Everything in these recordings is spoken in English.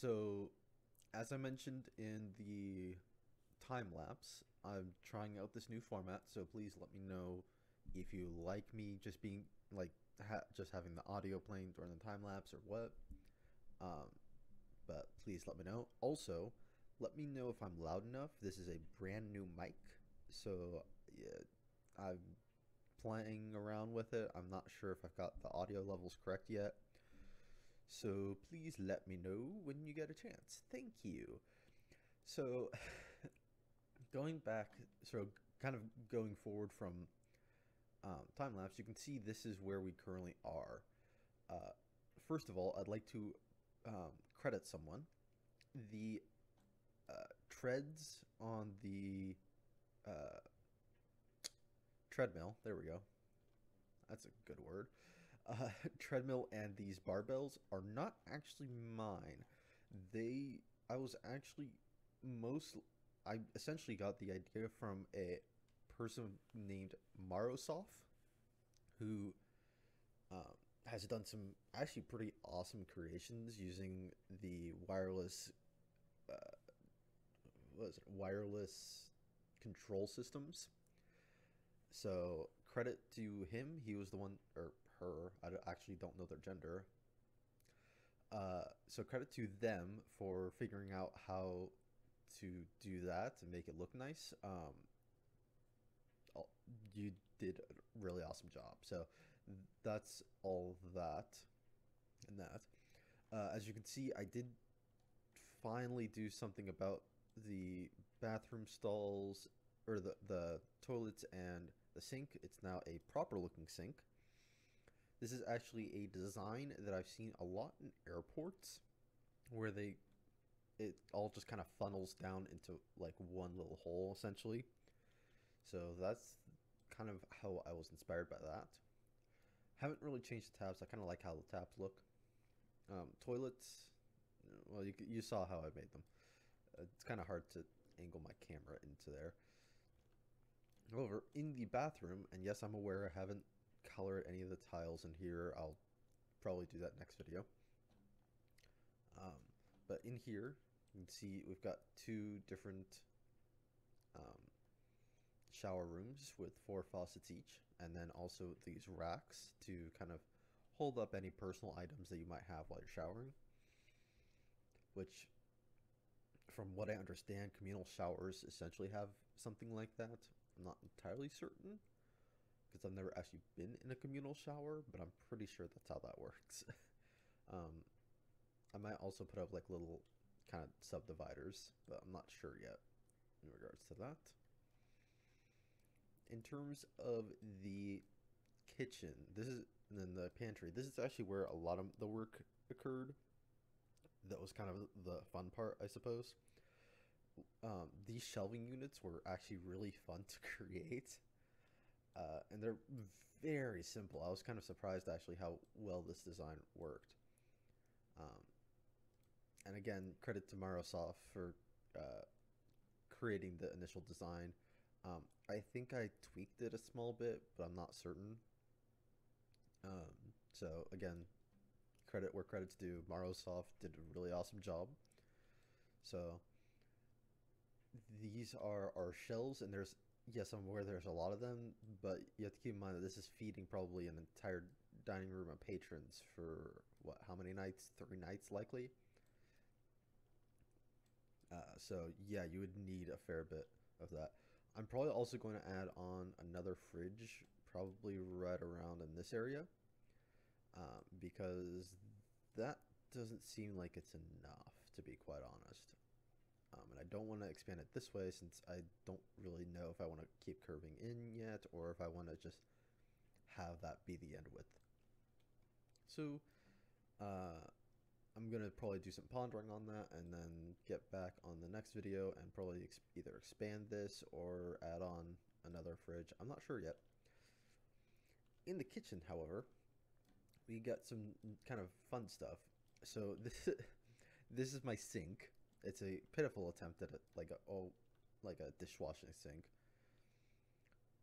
So, as I mentioned in the time lapse, I'm trying out this new format. So please let me know if you like me just being like just having the audio playing during the time lapse or what. Um, but please let me know. Also, let me know if I'm loud enough. This is a brand new mic, so yeah, I'm playing around with it. I'm not sure if I've got the audio levels correct yet. So please let me know when you get a chance. Thank you. So, going back, so kind of going forward from time lapse, you can see this is where we currently are. Uh, First of all, I'd like to credit someone. The treads on the uh, treadmill, there we go. That's a good word. Treadmill and these barbells are not actually mine. I was actually most, I essentially got the idea from a person named Marosov, who uh, has done some actually pretty awesome creations using the wireless, what is it, wireless control systems. So credit to him. He was the one, or her. Actually don't know their gender. So credit to them for figuring out how to do that and make it look nice. You did a really awesome job. So that's all that and that. As you can see, I did finally do something about the bathroom stalls or the toilets and the sink. It's now a proper looking sink. This is actually a design that I've seen a lot in airports where it all just kind of funnels down into like one little hole essentially. So that's kind of how I was inspired by that. Haven't really changed the tabs. I kind of like how the tabs look. Toilets, well, you saw how I made them. It's kind of hard to angle my camera into there. However, in the bathroom, and yes, I'm aware I haven't colored any of the tiles in here. I'll probably do that next video. Um, but in here, you can see we've got two different um, shower rooms with 4 faucets each, and then also these racks to kind of hold up any personal items that you might have while you're showering, which from what I understand, communal showers essentially have something like that. I'm not entirely certain because I've never actually been in a communal shower, but I'm pretty sure that's how that works. um, I might also put up like little kind of subdividers, but I'm not sure yet in regards to that. In terms of the kitchen, this is and then the pantry. This is actually where a lot of the work occurred. That was kind of the fun part, I suppose. These shelving units were actually really fun to create, and they're very simple. I was kind of surprised actually how well this design worked. Um, and again, credit to Microsoft for uh, creating the initial design. I think I tweaked it a small bit, but I'm not certain. So again, credit where credit's due. Microsoft did a really awesome job. So these are our shelves, and there's, yes, I'm aware there's a lot of them, but you have to keep in mind that this is feeding probably an entire dining room of patrons for what, how many nights? 3 nights likely. So yeah, you would need a fair bit of that. I'm probably also going to add on another fridge, probably right around in this area, because that doesn't seem like it's enough, to be quite honest. And I don't want to expand it this way since I don't really know if I want to keep curving in yet or if I want to just have that be the end width. So uh, I'm going to probably do some pondering on that and then get back on the next video and probably either expand this or add on another fridge. I'm not sure yet. In the kitchen, however, we got some kind of fun stuff. So this is my sink. It's a pitiful attempt at like a dishwashing sink.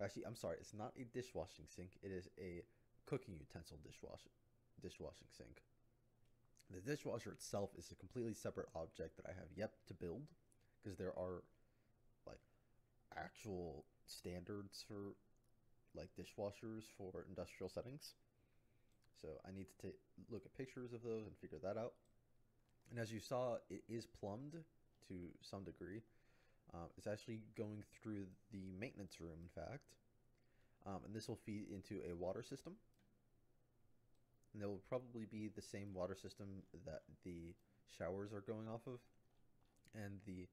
Actually, I'm sorry, it's not a dishwashing sink. It is a cooking utensil dishwashing sink. The dishwasher itself is a completely separate object that I have yet to build because there are like actual standards for like dishwashers for industrial settings. So I need to look at pictures of those and figure that out. And as you saw, it is plumbed to some degree. It's actually going through the maintenance room, in fact. And this will feed into a water system. And it will probably be the same water system that the showers are going off of. And the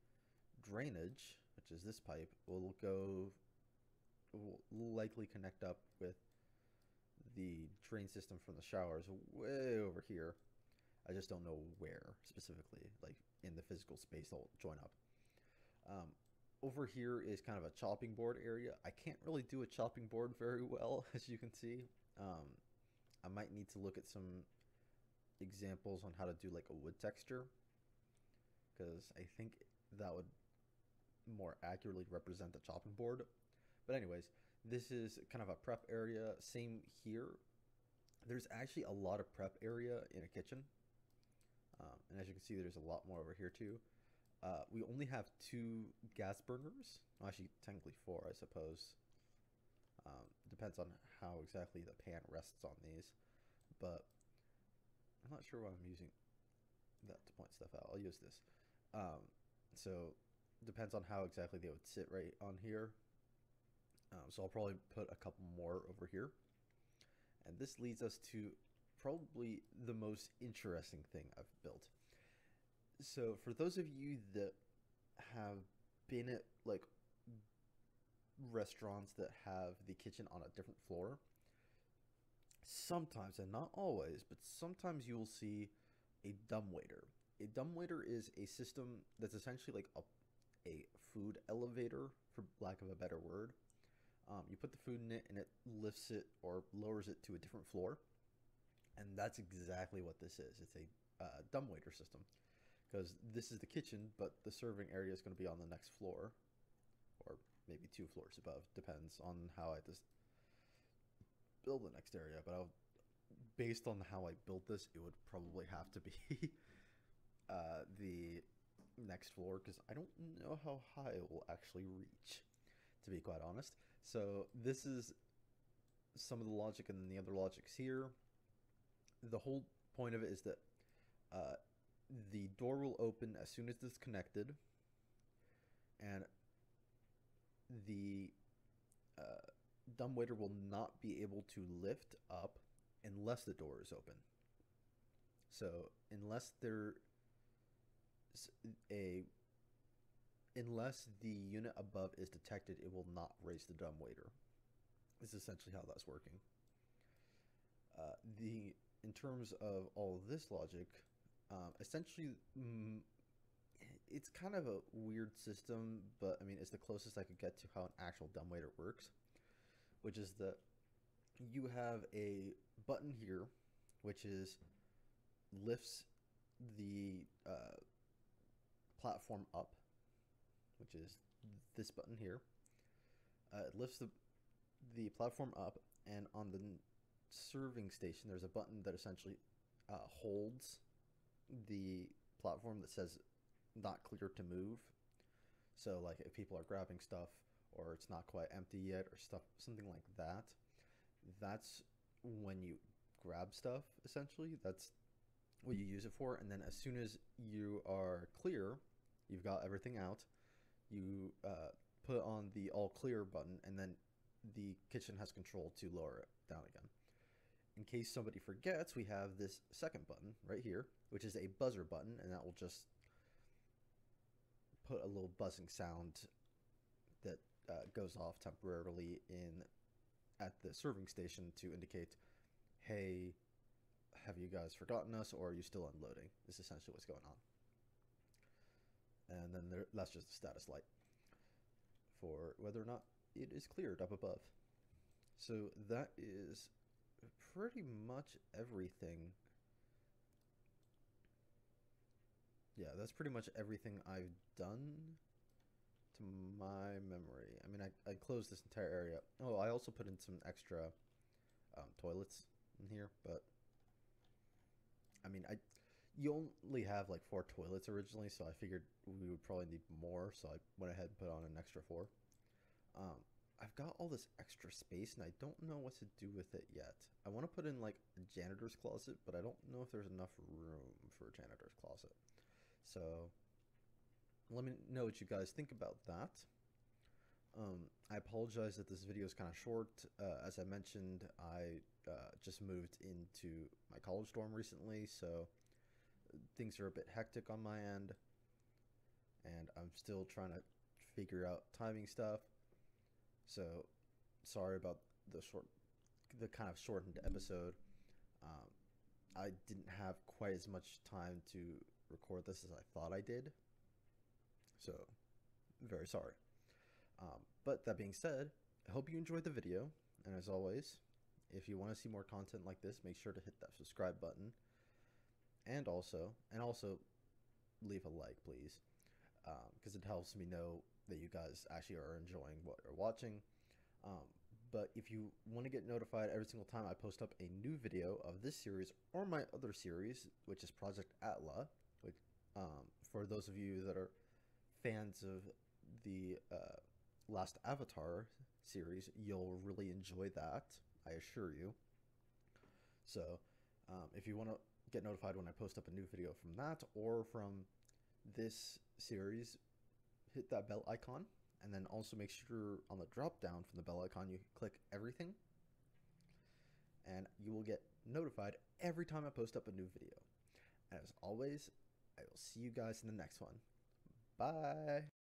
drainage, which is this pipe, will likely connect up with the drain system from the showers way over here. I just don't know where specifically, like in the physical space they'll join up. Over here is kind of a chopping board area. I can't really do a chopping board very well, as you can see. I might need to look at some examples on how to do like a wood texture, because I think that would more accurately represent the chopping board. But anyways, this is kind of a prep area. Same here. There's actually a lot of prep area in a kitchen. And as you can see, there's a lot more over here too. We only have 2 gas burners. Well, actually, technically 4, I suppose. Depends on how exactly the pan rests on these. But I'm not sure why I'm using that to point stuff out. I'll use this. So depends on how exactly they would sit right on here. So I'll probably put a couple more over here. And this leads us to probably the most interesting thing I've built. So for those of you that have been at like restaurants that have the kitchen on a different floor, sometimes, and not always, but sometimes you will see a dumbwaiter. A dumbwaiter is a system that's essentially like a food elevator, for lack of a better word. You put the food in it and it lifts it or lowers it to a different floor. And that's exactly what this is. It's a dumbwaiter system, because this is the kitchen, but the serving area is going to be on the next floor, or maybe 2 floors above. Depends on how I just build the next area. But based on how I built this, it would probably have to be the next floor, because I don't know how high it will actually reach, to be quite honest. So this is some of the logic, and then the other logic's here. The whole point of it is that the door will open as soon as it's connected, and the dumbwaiter will not be able to lift up unless the door is open. So unless the unit above is detected, it will not raise the dumbwaiter. This is essentially how that's working. In terms of all of this logic, essentially, it's kind of a weird system, but I mean, it's the closest I could get to how an actual dumbwaiter works, which is that you have a button here, which lifts the platform up, which is this button here. It lifts the platform up, and on the serving station, there's a button that essentially holds the platform that says not clear to move. So like if people are grabbing stuff, or it's not quite empty yet, or something like that, that's when you grab stuff. Essentially, that's what you use it for. And then as soon as you are clear, you've got everything out, you put on the all clear button, and then the kitchen has control to lower it down again. In case somebody forgets, we have this second button right here, which is a buzzer button, and that will just put a little buzzing sound that goes off temporarily at the serving station to indicate, hey, have you guys forgotten us, or are you still unloading? Is essentially what's going on. And then that's just the status light for whether or not it is cleared up above. So that is pretty much everything. Yeah, that's pretty much everything I've done to my memory. I mean, I closed this entire area. Oh, I also put in some extra toilets in here, but I mean, You only have like 4 toilets originally, so I figured we would probably need more, so I went ahead and put on an extra four. Um, I've got all this extra space and I don't know what to do with it yet. I want to put in like a janitor's closet, but I don't know if there's enough room for a janitor's closet. So let me know what you guys think about that. I apologize that this video is kind of short. As I mentioned, I just moved into my college dorm recently, so things are a bit hectic on my end, and I'm still trying to figure out timing stuff. So sorry about the kind of shortened episode. Um, I didn't have quite as much time to record this as I thought I did, so very sorry. But that being said, I hope you enjoyed the video, and as always, if you want to see more content like this, make sure to hit that subscribe button, and also leave a like, please, because it helps me know that you guys actually are enjoying what you're watching. Um, but if you want to get notified every single time I post up a new video of this series or my other series, which is Project Atla, which for those of you that are fans of the Last Avatar series, you'll really enjoy that, I assure you. So if you want to get notified when I post up a new video from that or from this series, hit that bell icon, and then also make sure on the drop down from the bell icon you click everything, and you will get notified every time I post up a new video. And as always, I will see you guys in the next one. Bye.